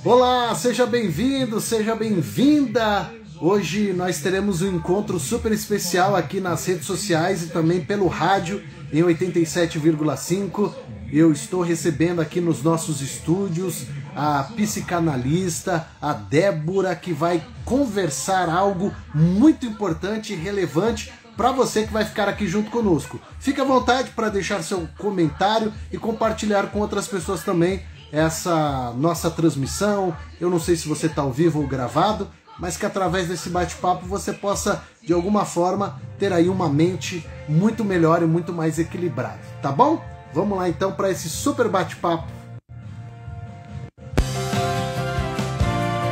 Olá, seja bem-vindo, seja bem-vinda. Hoje nós teremos um encontro super especial aqui nas redes sociais e também pelo rádio em 87,5. Eu estou recebendo aqui nos nossos estúdios a psicanalista, a Débora, que vai conversar algo muito importante e relevante para você que vai ficar aqui junto conosco. Fique à vontade para deixar seu comentário e compartilhar com outras pessoas também essa nossa transmissão. Eu não sei se você está ao vivo ou gravado, mas que através desse bate-papo você possa, de alguma forma, ter aí uma mente muito melhor e muito mais equilibrada, tá bom? Vamos lá então para esse super bate-papo.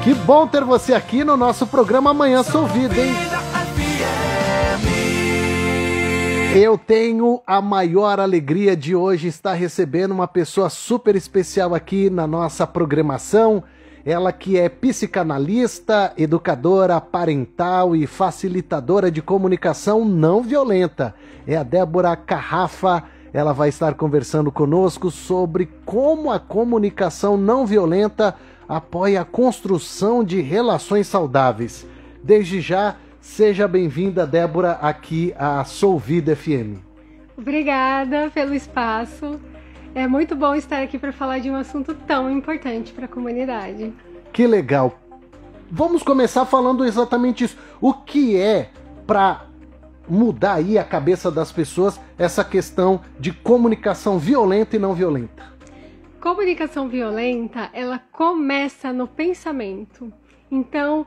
Que bom ter você aqui no nosso programa Amanhã Sou Vida, hein? Eu tenho a maior alegria de hoje estar recebendo uma pessoa super especial aqui na nossa programação. Ela que é psicanalista, educadora parental e facilitadora de comunicação não violenta. É a Débora Carrafa. Ela vai estar conversando conosco sobre como a comunicação não violenta apoia a construção de relações saudáveis. Desde já, seja bem-vinda, Débora, aqui à Sou Vida FM. Obrigada pelo espaço. É muito bom estar aqui para falar de um assunto tão importante para a comunidade. Que legal. Vamos começar falando exatamente isso. O que é, para mudar aí a cabeça das pessoas, essa questão de comunicação violenta e não violenta? Comunicação violenta, ela começa no pensamento. Então,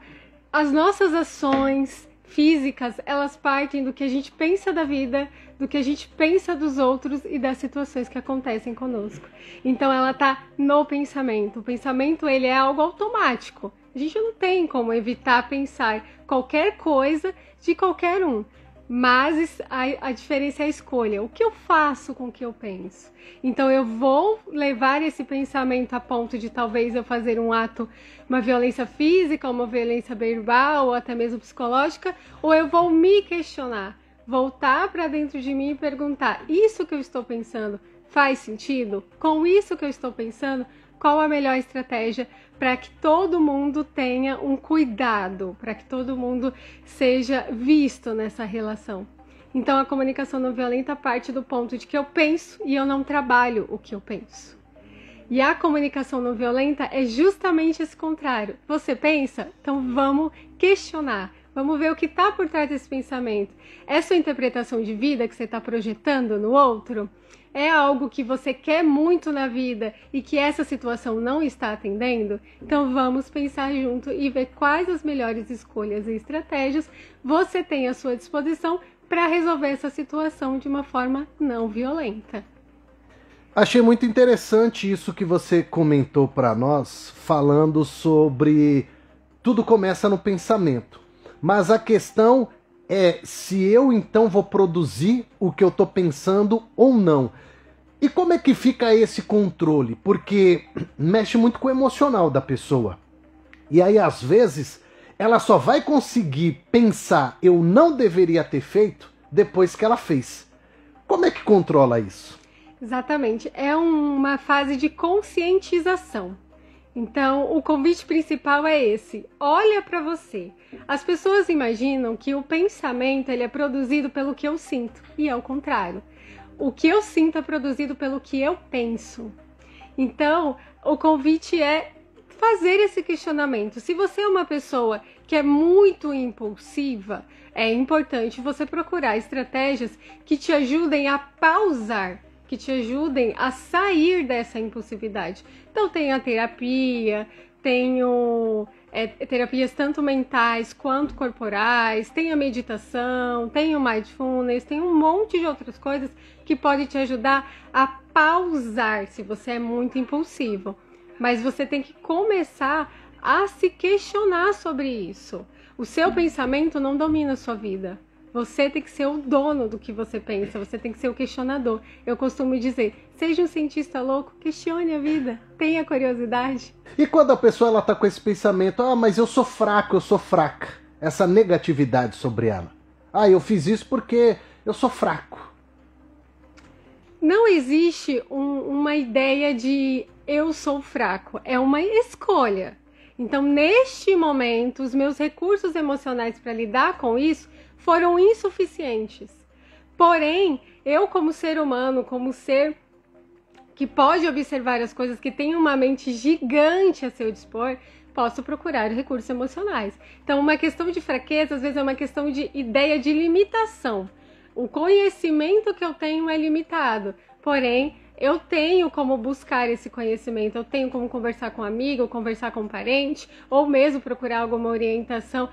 as nossas ações físicas, elas partem do que a gente pensa da vida, do que a gente pensa dos outros e das situações que acontecem conosco. Então ela está no pensamento. O pensamento, ele é algo automático. A gente não tem como evitar pensar qualquer coisa de qualquer um. Mas a diferença é a escolha. O que eu faço com o que eu penso? Então eu vou levar esse pensamento a ponto de talvez eu fazer um ato, uma violência física, uma violência verbal ou até mesmo psicológica, ou eu vou me questionar, voltar para dentro de mim e perguntar: isso que eu estou pensando faz sentido? Com isso que eu estou pensando, qual a melhor estratégia para que todo mundo tenha um cuidado, para que todo mundo seja visto nessa relação? Então a comunicação não violenta parte do ponto de que eu penso e eu não trabalho o que eu penso. E a comunicação não violenta é justamente esse contrário. Você pensa? Então vamos questionar. Vamos ver o que está por trás desse pensamento. É sua interpretação de vida que você está projetando no outro? É algo que você quer muito na vida e que essa situação não está atendendo? Então vamos pensar junto e ver quais as melhores escolhas e estratégias você tem à sua disposição para resolver essa situação de uma forma não violenta. Achei muito interessante isso que você comentou para nós, falando sobre tudo começa no pensamento. Mas a questão é se eu então vou produzir o que eu estou pensando ou não. E como é que fica esse controle? Porque mexe muito com o emocional da pessoa. E aí, às vezes, ela só vai conseguir pensar eu não deveria ter feito depois que ela fez. Como é que controla isso? Exatamente. É uma fase de conscientização. Então, o convite principal é esse. Olha para você. As pessoas imaginam que o pensamento ele é produzido pelo que eu sinto. E é o contrário. O que eu sinto é produzido pelo que eu penso. Então, o convite é fazer esse questionamento. Se você é uma pessoa que é muito impulsiva, é importante você procurar estratégias que te ajudem a pausar, que te ajudem a sair dessa impulsividade. Então tem a terapia, tenho terapias tanto mentais quanto corporais, tem a meditação, tem o mindfulness, tem um monte de outras coisas que pode te ajudar a pausar se você é muito impulsivo. Mas você tem que começar a se questionar sobre isso. O seu pensamento não domina a sua vida. Você tem que ser o dono do que você pensa, você tem que ser o questionador. Eu costumo dizer, seja um cientista louco, questione a vida, tenha curiosidade. E quando a pessoa ela tá com esse pensamento, mas eu sou fraco, eu sou fraca, essa negatividade sobre ela. Eu fiz isso porque eu sou fraco. Não existe uma ideia de eu sou fraco. É uma escolha. Então, neste momento, os meus recursos emocionais para lidar com isso foram insuficientes. Porém, eu como ser humano, como ser que pode observar as coisas, que tem uma mente gigante a seu dispor, posso procurar recursos emocionais. Então, uma questão de fraqueza, às vezes, é uma questão de ideia de limitação. O conhecimento que eu tenho é limitado, porém, eu tenho como buscar esse conhecimento, eu tenho como conversar com um amigo, conversar com um parente, ou mesmo procurar alguma orientação,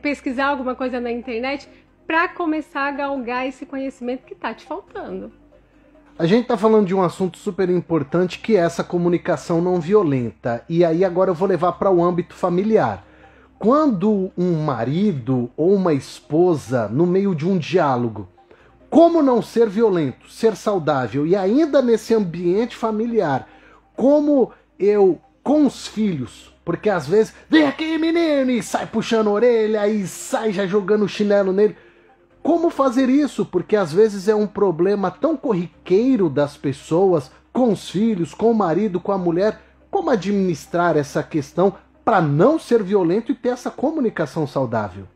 pesquisar alguma coisa na internet, para começar a galgar esse conhecimento que está te faltando. A gente está falando de um assunto super importante, que é essa comunicação não violenta. E aí agora eu vou levar para o âmbito familiar. Quando um marido ou uma esposa, no meio de um diálogo, como não ser violento, ser saudável, e ainda nesse ambiente familiar, como eu, com os filhos, porque às vezes, vem aqui menino, e sai puxando a orelha, e sai já jogando chinelo nele. Como fazer isso? Porque às vezes é um problema tão corriqueiro das pessoas, com os filhos, com o marido, com a mulher. Como administrar essa questão para não ser violento e ter essa comunicação saudável?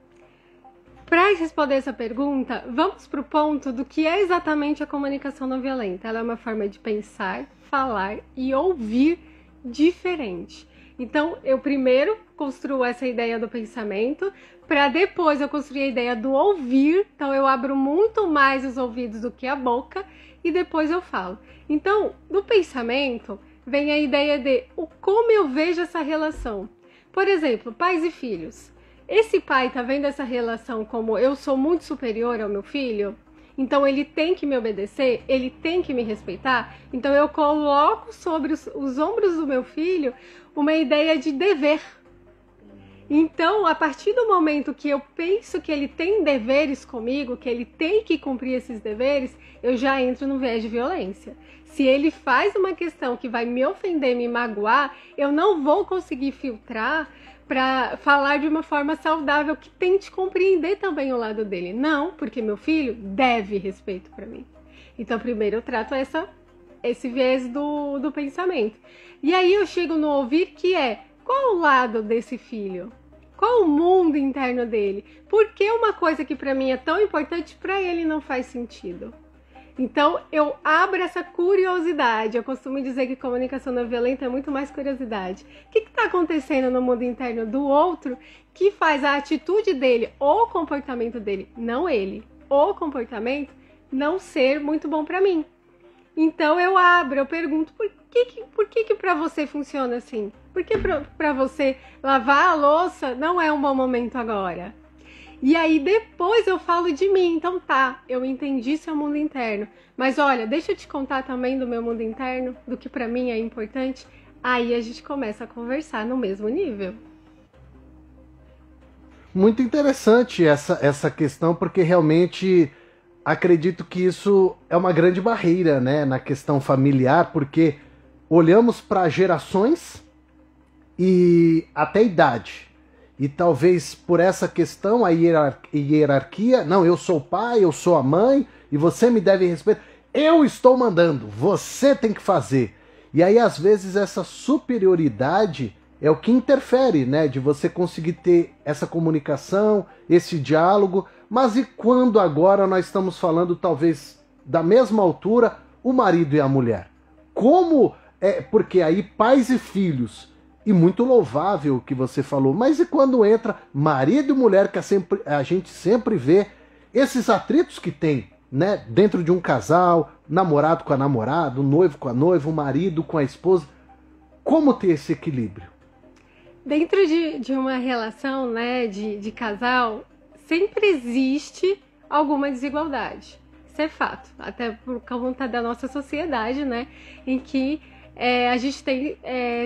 Para responder essa pergunta, vamos para o ponto do que é exatamente a comunicação não violenta. Ela é uma forma de pensar, falar e ouvir diferente. Então, eu primeiro construo essa ideia do pensamento, para depois eu construir a ideia do ouvir. Então, eu abro muito mais os ouvidos do que a boca e depois eu falo. Então, do pensamento, vem a ideia de como eu vejo essa relação. Por exemplo, pais e filhos. Esse pai está vendo essa relação como eu sou muito superior ao meu filho, então ele tem que me obedecer, ele tem que me respeitar. Então eu coloco sobre os ombros do meu filho uma ideia de dever. Então, a partir do momento que eu penso que ele tem deveres comigo, que ele tem que cumprir esses deveres, eu já entro no viés de violência. Se ele faz uma questão que vai me ofender, me magoar, eu não vou conseguir filtrar para falar de uma forma saudável que tente compreender também o lado dele. Não, porque meu filho deve respeito para mim. Então, primeiro eu trato esse viés do pensamento. E aí eu chego no ouvir, que é, qual o lado desse filho? Qual o mundo interno dele? Por que uma coisa que para mim é tão importante, para ele não faz sentido? Então, eu abro essa curiosidade. Eu costumo dizer que comunicação não violenta é muito mais curiosidade. O que está acontecendo no mundo interno do outro que faz a atitude dele ou o comportamento dele, não ele, ou o comportamento não ser muito bom para mim? Então, eu abro, eu pergunto, por que para você funciona assim? Por que para você lavar a louça não é um bom momento agora? E aí depois eu falo de mim. Então tá, eu entendi seu mundo interno, mas olha, deixa eu te contar também do meu mundo interno, do que pra mim é importante. Aí a gente começa a conversar no mesmo nível. Muito interessante essa questão, porque realmente acredito que isso é uma grande barreira, né, na questão familiar, porque olhamos para gerações e até idade. E talvez por essa questão, a hierarquia, não, eu sou o pai, eu sou a mãe, e você me deve respeito. Eu estou mandando, você tem que fazer. E aí, às vezes, essa superioridade é o que interfere, né? De você conseguir ter essa comunicação, esse diálogo. Mas e quando agora nós estamos falando, talvez, da mesma altura, o marido e a mulher? Como é? Porque aí pais e filhos... E muito louvável o que você falou. Mas e quando entra marido e mulher, que a gente sempre vê esses atritos que tem, né? Dentro de um casal, namorado com a namorada, noivo com a noiva, o marido com a esposa. Como ter esse equilíbrio? Dentro de uma relação, né, de casal, sempre existe alguma desigualdade. Isso é fato. Até por conta da nossa sociedade, né? Em que a gente tem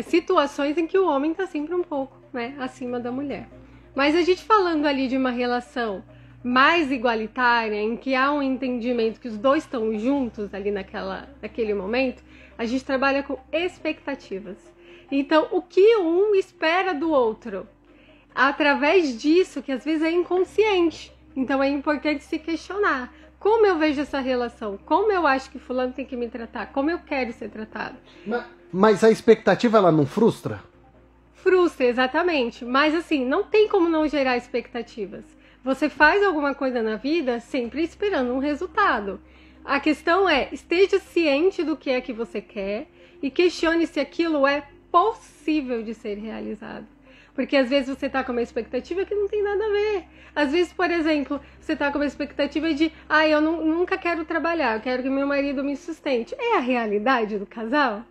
situações em que o homem está sempre um pouco, né, acima da mulher. Mas a gente falando ali de uma relação mais igualitária, em que há um entendimento que os dois estão juntos ali naquele momento, a gente trabalha com expectativas. Então, o que um espera do outro? Através disso, que às vezes é inconsciente. Então, é importante se questionar. Como eu vejo essa relação? Como eu acho que fulano tem que me tratar? Como eu quero ser tratado? Mas a expectativa, ela não frustra? Frustra, exatamente. Mas assim, não tem como não gerar expectativas. Você faz alguma coisa na vida sempre esperando um resultado. A questão é, esteja ciente do que é que você quer e questione se aquilo é possível de ser realizado. Porque às vezes você está com uma expectativa que não tem nada a ver. Às vezes, por exemplo, você está com uma expectativa de eu nunca quero trabalhar, eu quero que meu marido me sustente. É a realidade do casal?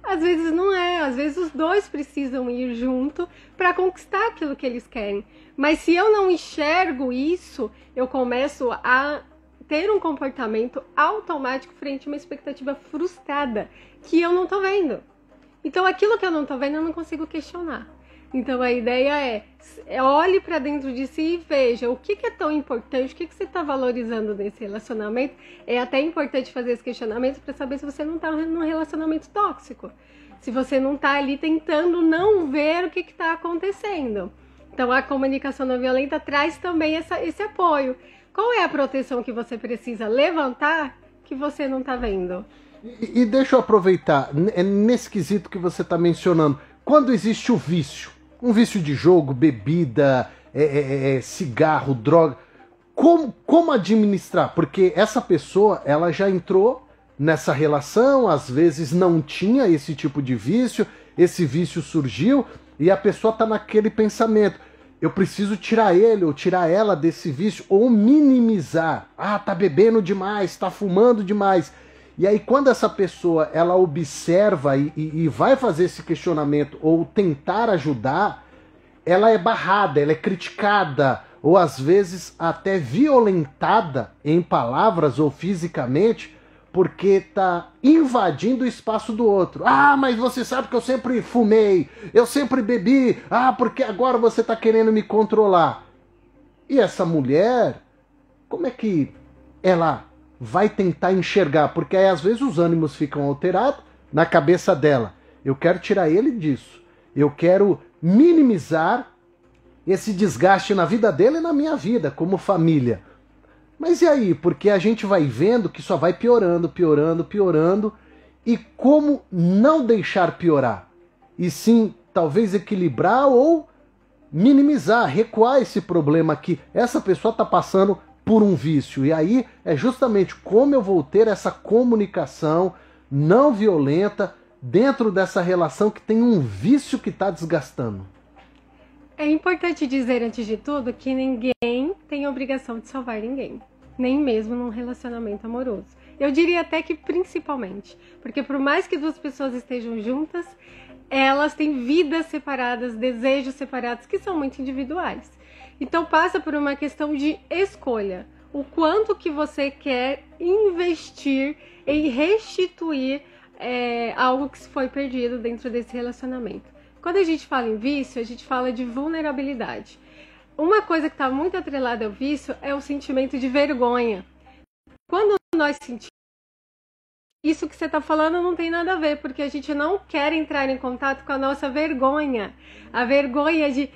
Às vezes não é, às vezes os dois precisam ir junto para conquistar aquilo que eles querem. Mas se eu não enxergo isso, eu começo a ter um comportamento automático frente a uma expectativa frustrada que eu não tô vendo. Então aquilo que eu não tô vendo eu não consigo questionar. Então a ideia é olhe para dentro de si e veja o que é tão importante, o que você está valorizando nesse relacionamento. É até importante fazer esse questionamento para saber se você não está num relacionamento tóxico. Se você não está ali tentando não ver o que está acontecendo. Então a comunicação não violenta traz também esse apoio. Qual é a proteção que você precisa levantar que você não está vendo? E deixa eu aproveitar, nesse quesito que você está mencionando, quando existe o vício, um vício de jogo, bebida, cigarro, droga, como administrar? Porque essa pessoa, ela já entrou nessa relação, às vezes não tinha esse tipo de vício, esse vício surgiu e a pessoa está naquele pensamento, eu preciso tirar ele ou tirar ela desse vício, ou minimizar, tá bebendo demais, tá fumando demais. E aí quando essa pessoa ela observa e vai fazer esse questionamento ou tentar ajudar, ela é barrada, ela é criticada ou às vezes até violentada em palavras ou fisicamente porque está invadindo o espaço do outro. Mas você sabe que eu sempre fumei, eu sempre bebi, porque agora você está querendo me controlar. E essa mulher, como é que ela vai tentar enxergar? Porque aí às vezes os ânimos ficam alterados na cabeça dela. Eu quero tirar ele disso. Eu quero minimizar esse desgaste na vida dele e na minha vida, como família. Mas e aí? Porque a gente vai vendo que só vai piorando, piorando, piorando. E como não deixar piorar? E sim, talvez equilibrar ou minimizar, recuar esse problema que essa pessoa está passando por um vício. E aí é justamente como eu vou ter essa comunicação não violenta dentro dessa relação que tem um vício que está desgastando. É importante dizer, antes de tudo, que ninguém tem obrigação de salvar ninguém, nem mesmo num relacionamento amoroso. Eu diria até que principalmente, porque por mais que duas pessoas estejam juntas, elas têm vidas separadas, desejos separados, que são muito individuais. Então passa por uma questão de escolha. O quanto que você quer investir em restituir algo que foi perdido dentro desse relacionamento. Quando a gente fala em vício, a gente fala de vulnerabilidade. Uma coisa que está muito atrelada ao vício é o sentimento de vergonha. Quando nós sentimos isso que você está falando não tem nada a ver, porque a gente não quer entrar em contato com a nossa vergonha. A vergonha de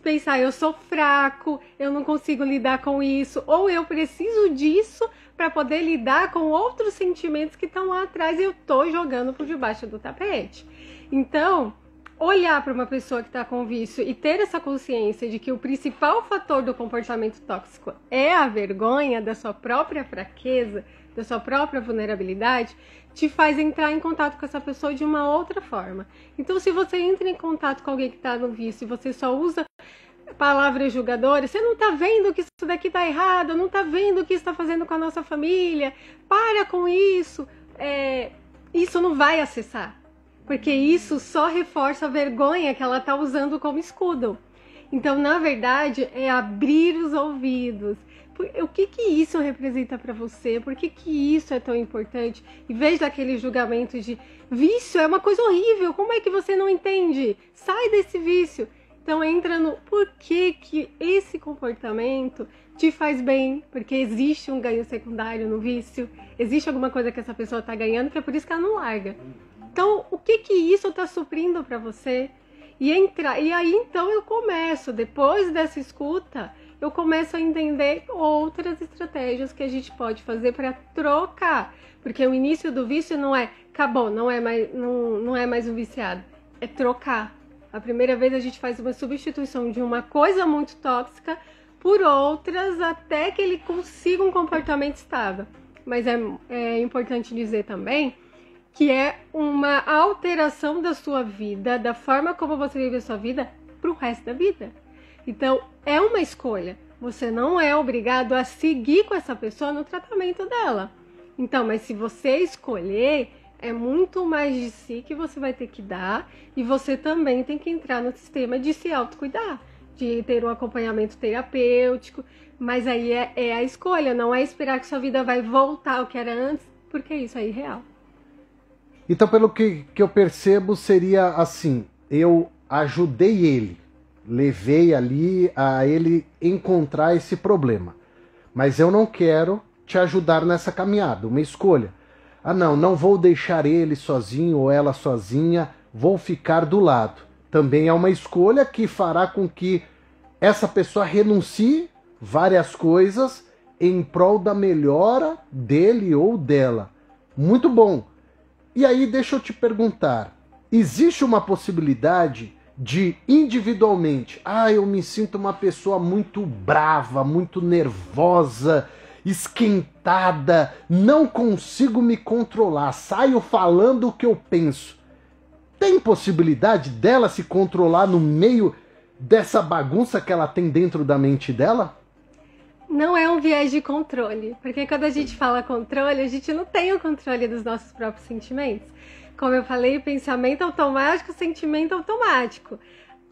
pensar, eu sou fraco, eu não consigo lidar com isso, ou eu preciso disso para poder lidar com outros sentimentos que estão lá atrás e eu estou jogando por debaixo do tapete. Então, olhar para uma pessoa que está com vício e ter essa consciência de que o principal fator do comportamento tóxico é a vergonha da sua própria fraqueza, da sua própria vulnerabilidade, te faz entrar em contato com essa pessoa de uma outra forma. Então, se você entra em contato com alguém que está no vício e você só usa palavras julgadoras, você não está vendo que isso daqui está errado, não está vendo o que está fazendo com a nossa família, para com isso, isso não vai acessar. Porque isso só reforça a vergonha que ela está usando como escudo. Então, na verdade, é abrir os ouvidos. O que isso representa para você? Por que isso é tão importante? Em vez daquele julgamento de vício é uma coisa horrível, como é que você não entende? Sai desse vício. Então, entra no por que esse comportamento te faz bem, porque existe um ganho secundário no vício, existe alguma coisa que essa pessoa está ganhando, que é por isso que ela não larga. Então, o que isso está suprindo para você? E aí, então, eu começo, depois dessa escuta, eu começo a entender outras estratégias que a gente pode fazer para trocar. Porque o início do vício não é acabou, não é mais um viciado, é trocar. A primeira vez a gente faz uma substituição de uma coisa muito tóxica por outras até que ele consiga um comportamento estável. Mas é importante dizer também que é uma alteração da sua vida, da forma como você vive a sua vida, para o resto da vida. Então, é uma escolha. Você não é obrigado a seguir com essa pessoa no tratamento dela. Então, mas se você escolher, é muito mais de si que você vai ter que dar, e você também tem que entrar no sistema de se autocuidar, de ter um acompanhamento terapêutico, mas aí é a escolha, não é esperar que sua vida vai voltar ao que era antes, porque isso é irreal. Então, pelo que eu percebo, seria assim, eu ajudei ele, levei ali a ele encontrar esse problema, mas eu não quero te ajudar nessa caminhada, uma escolha. Ah, não vou deixar ele sozinho ou ela sozinha, vou ficar do lado. Também é uma escolha que fará com que essa pessoa renuncie várias coisas em prol da melhora dele ou dela. Muito bom. E aí deixa eu te perguntar, existe uma possibilidade de individualmente, eu me sinto uma pessoa muito brava, muito nervosa, esquentada, não consigo me controlar, saio falando o que eu penso. Tem possibilidade dela se controlar no meio dessa bagunça que ela tem dentro da mente dela? Não é um viés de controle, porque quando a gente fala controle, a gente não tem o controle dos nossos próprios sentimentos. Como eu falei, pensamento automático, sentimento automático.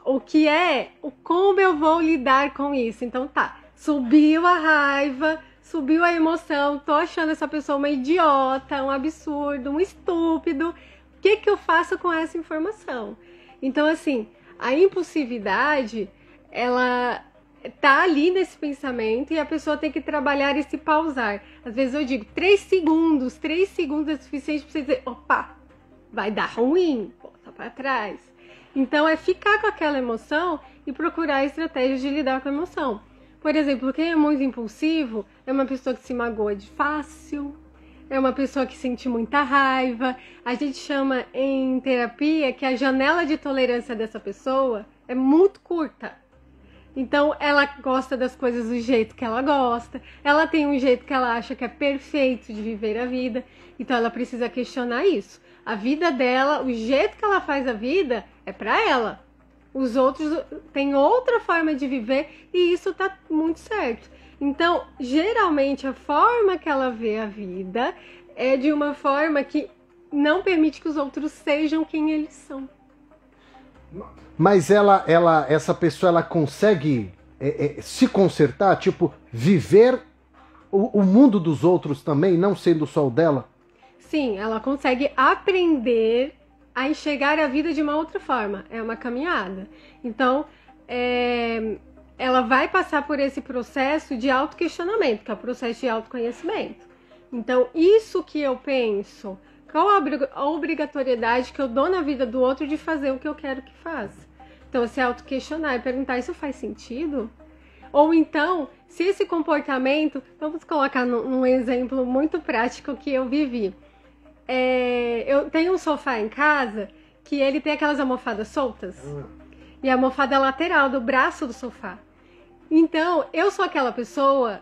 O que é, como eu vou lidar com isso? Então tá, subiu a raiva, subiu a emoção, tô achando essa pessoa uma idiota, um absurdo, um estúpido. O que eu faço com essa informação? Então, assim, a impulsividade, ela tá ali nesse pensamento e a pessoa tem que trabalhar esse pausar. Às vezes eu digo 3 segundos é suficiente para você dizer, opa, vai dar ruim, volta para trás. Então é ficar com aquela emoção e procurar estratégias de lidar com a emoção. Por exemplo, quem é muito impulsivo é uma pessoa que se magoa de fácil, é uma pessoa que sente muita raiva. A gente chama em terapia que a janela de tolerância dessa pessoa é muito curta. Então, ela gosta das coisas do jeito que ela gosta, ela tem um jeito que ela acha que é perfeito de viver a vida, então ela precisa questionar isso. A vida dela, o jeito que ela faz a vida é pra ela. Os outros têm outra forma de viver e isso tá muito certo. Então, geralmente, a forma que ela vê a vida é de uma forma que não permite que os outros sejam quem eles são. Mas essa pessoa, ela consegue se consertar? Tipo, viver o mundo dos outros também, não sendo só o dela? Sim, ela consegue aprender a enxergar a vida de uma outra forma. É uma caminhada. Então, ela vai passar por esse processo de autoquestionamento, que é o processo de autoconhecimento. Então, isso que eu penso, qual a obrigatoriedade que eu dou na vida do outro de fazer o que eu quero que faça? Então, se autoquestionar e perguntar, isso faz sentido? Ou então, se esse comportamento, vamos colocar num exemplo muito prático que eu vivi. Eu tenho um sofá em casa que ele tem aquelas almofadas soltas. E a almofada é lateral do braço do sofá. Então, eu sou aquela pessoa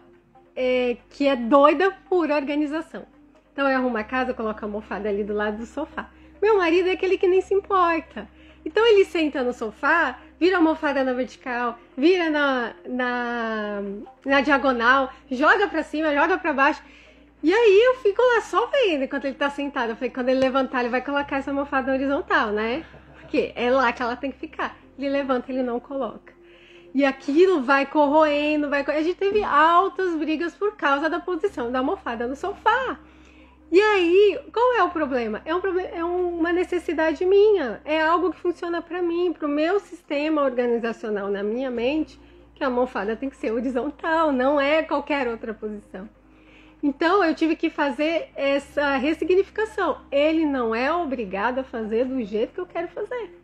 que é doida por organização. Então, eu arrumo a casa, coloco a almofada ali do lado do sofá. Meu marido é aquele que nem se importa. Então, ele senta no sofá, vira a almofada na vertical, vira na diagonal, joga pra cima, joga pra baixo. E aí, eu fico lá só vendo enquanto ele tá sentado. Eu falei, quando ele levantar, ele vai colocar essa almofada na horizontal, né? Porque é lá que ela tem que ficar. Ele levanta, ele não coloca. E aquilo vai corroendo, A gente teve altas brigas por causa da posição da almofada no sofá. E aí, qual é o problema? É uma necessidade minha. É algo que funciona para mim, para o meu sistema organizacional na minha mente, que a almofada tem que ser horizontal, não é qualquer outra posição. Então, eu tive que fazer essa ressignificação. Ele não é obrigado a fazer do jeito que eu quero fazer.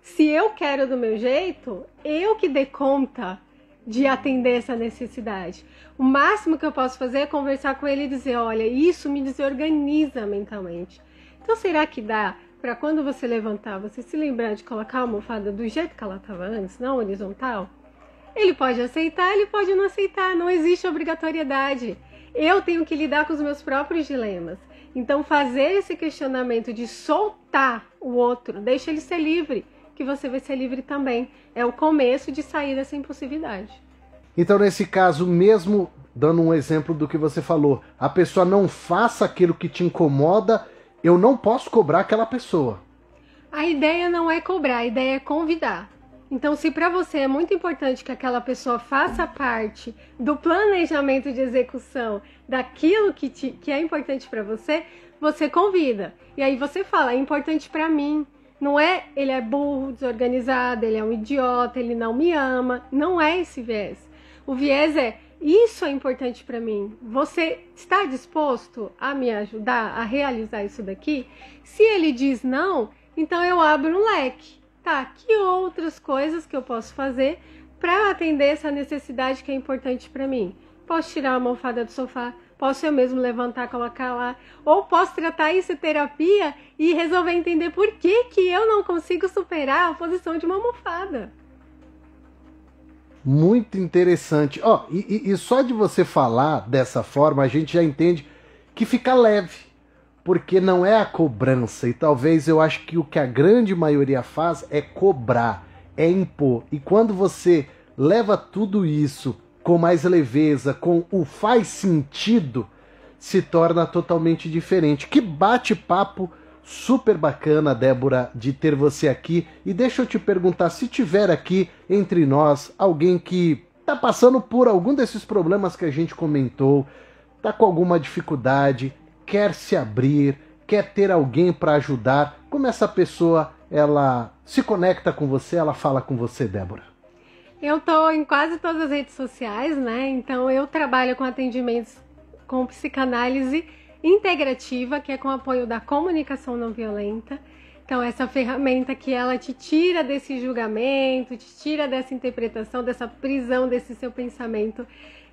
Se eu quero do meu jeito, eu que dei conta de atender essa necessidade. O máximo que eu posso fazer é conversar com ele e dizer, olha, isso me desorganiza mentalmente. Então será que dá para quando você levantar, você se lembrar de colocar a almofada do jeito que ela estava antes, não horizontal? Ele pode aceitar, ele pode não aceitar, não existe obrigatoriedade. Eu tenho que lidar com os meus próprios dilemas. Então fazer esse questionamento de soltar o outro, deixa ele ser livre, que você vai ser livre também. É o começo de sair dessa impulsividade. Então, nesse caso, mesmo dando um exemplo do que você falou, a pessoa não faça aquilo que te incomoda, eu não posso cobrar aquela pessoa. A ideia não é cobrar, a ideia é convidar. Então, se para você é muito importante que aquela pessoa faça parte do planejamento de execução daquilo que é importante para você, você convida. E aí você fala, é importante para mim. Não é ele é burro, desorganizado, ele é um idiota, ele não me ama. Não é esse viés. O viés é, isso é importante para mim. Você está disposto a me ajudar a realizar isso daqui? Se ele diz não, então eu abro um leque. Tá, que outras coisas que eu posso fazer para atender essa necessidade que é importante para mim? Posso tirar a almofada do sofá? Posso eu mesmo levantar, colocar lá? Ou posso tratar isso em terapia e resolver entender por que eu não consigo superar a posição de uma almofada? Muito interessante. E só de você falar dessa forma, a gente já entende que fica leve. Porque não é a cobrança. E talvez eu acho que o que a grande maioria faz é cobrar, é impor. E quando você leva tudo isso com mais leveza, com o faz sentido, se torna totalmente diferente. Que bate-papo super bacana, Débora, de ter você aqui. E deixa eu te perguntar, se tiver aqui entre nós alguém que está passando por algum desses problemas que a gente comentou, está com alguma dificuldade, quer se abrir, quer ter alguém para ajudar, como essa pessoa ela se conecta com você, ela fala com você, Débora? Eu estou em quase todas as redes sociais, né? Então eu trabalho com atendimentos com psicanálise integrativa, que é com apoio da comunicação não violenta. Então essa ferramenta que ela te tira desse julgamento, te tira dessa interpretação, dessa prisão desse seu pensamento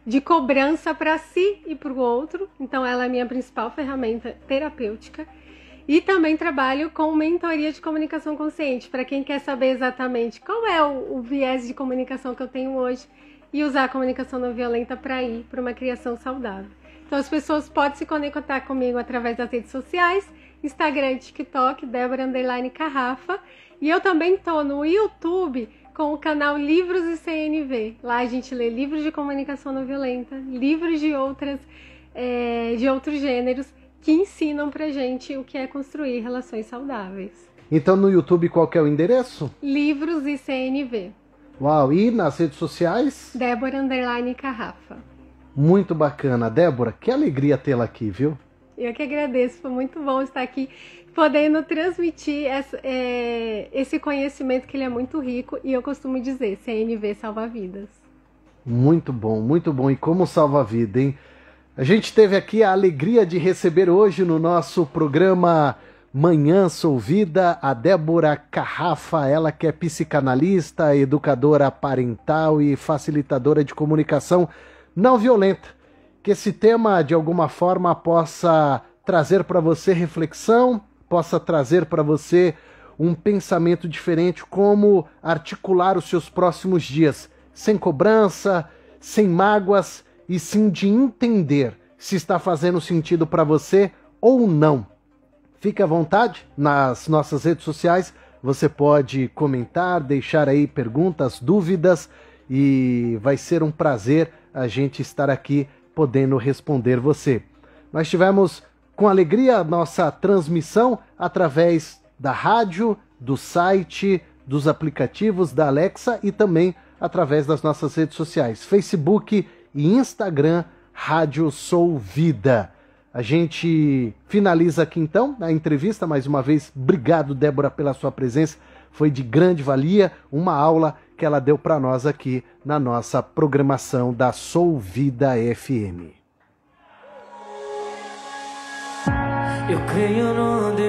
de cobrança para si e para o outro. Então ela é a minha principal ferramenta terapêutica. E também trabalho com mentoria de comunicação consciente, para quem quer saber exatamente qual é o viés de comunicação que eu tenho hoje e usar a comunicação não violenta para ir para uma criação saudável. Então as pessoas podem se conectar comigo através das redes sociais, Instagram e TikTok, Débora_Carrafa. E eu também estou no YouTube com o canal Livros e CNV. Lá a gente lê livros de comunicação não violenta, livros de outros gêneros, que ensinam pra gente o que é construir relações saudáveis. Então no YouTube qual que é o endereço? Livros e CNV. Uau, e nas redes sociais? Débora_Carrafa. Muito bacana. Débora, que alegria tê-la aqui, viu? Eu que agradeço, foi muito bom estar aqui, podendo transmitir esse conhecimento que ele é muito rico, e eu costumo dizer, CNV salva vidas. Muito bom, muito bom. E como salva a vida, hein? A gente teve aqui a alegria de receber hoje no nosso programa Manhã Sou Vida a Débora Carrafa, ela que é psicanalista, educadora parental e facilitadora de comunicação não violenta. Que esse tema, de alguma forma, possa trazer para você reflexão, possa trazer para você um pensamento diferente, como articular os seus próximos dias, sem cobrança, sem mágoas, e sim de entender se está fazendo sentido para você ou não. Fique à vontade, nas nossas redes sociais, você pode comentar, deixar aí perguntas, dúvidas, e vai ser um prazer a gente estar aqui podendo responder você. Nós tivemos com alegria a nossa transmissão através da rádio, do site, dos aplicativos da Alexa e também através das nossas redes sociais, Facebook e Instagram, Rádio Sou Vida. A gente finaliza aqui então a entrevista. Mais uma vez, obrigado, Débora, pela sua presença. Foi de grande valia, uma aula que ela deu para nós aqui na nossa programação da Sou Vida FM. Eu creio no Deus.